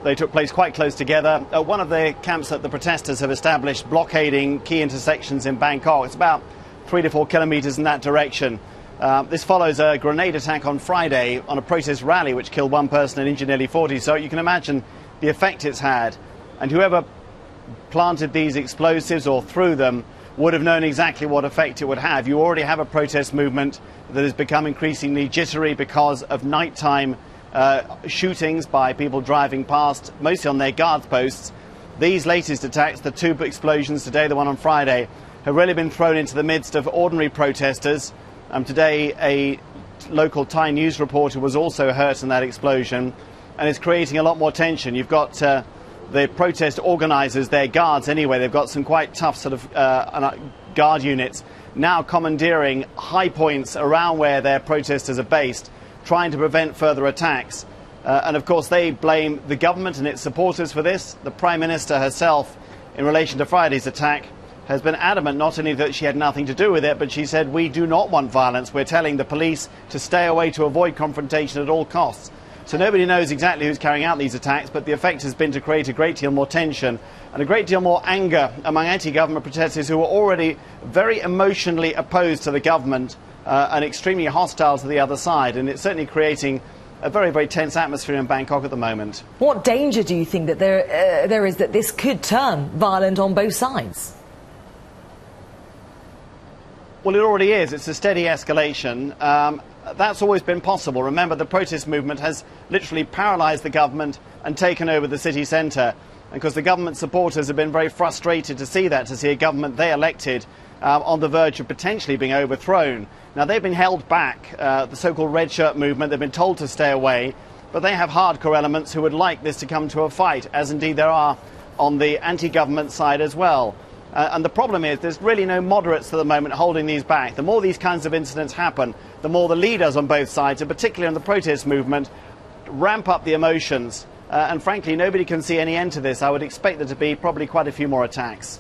They took place quite close together. One of the camps that the protesters have established blockading key intersections in Bangkok. It's about 3 to 4 kilometres in that direction. This follows a grenade attack on Friday on a protest rally which killed 1 person and injured nearly 40. So you can imagine the effect it's had. And whoever planted these explosives or threw them would have known exactly what effect it would have. You already have a protest movement that has become increasingly jittery because of nighttime shootings by people driving past, mostly on their guard posts. These latest attacks, the 2 explosions today, the one on Friday, have really been thrown into the midst of ordinary protesters. Today, a local Thai news reporter was also hurt in that explosion, and it's creating a lot more tension. You've got the protest organisers, their guards anyway, they've got some quite tough sort of guard units now commandeering high points around where their protesters are based, trying to prevent further attacks. And of course they blame the government and its supporters for this. The Prime Minister herself, in relation to Friday's attack, has been adamant not only that she had nothing to do with it, but she said, we do not want violence. We're telling the police to stay away, to avoid confrontation at all costs. So nobody knows exactly who's carrying out these attacks, but the effect has been to create a great deal more tension and a great deal more anger among anti-government protesters who were already very emotionally opposed to the government and extremely hostile to the other side. And it's certainly creating a very, very tense atmosphere in Bangkok at the moment. What danger do you think that there is that this could turn violent on both sides? Well, it already is. It's a steady escalation. That's always been possible. Remember, the protest movement has literally paralysed the government and taken over the city centre. And because the government supporters have been very frustrated to see that, to see a government they elected on the verge of potentially being overthrown. Now, they've been held back, the so-called red shirt movement, they've been told to stay away, but they have hardcore elements who would like this to come to a fight, as indeed there are on the anti-government side as well. And the problem is there's really no moderates at the moment holding these back. The more these kinds of incidents happen, the more the leaders on both sides, and particularly in the protest movement, ramp up the emotions. And frankly, nobody can see any end to this. I would expect there to be probably quite a few more attacks.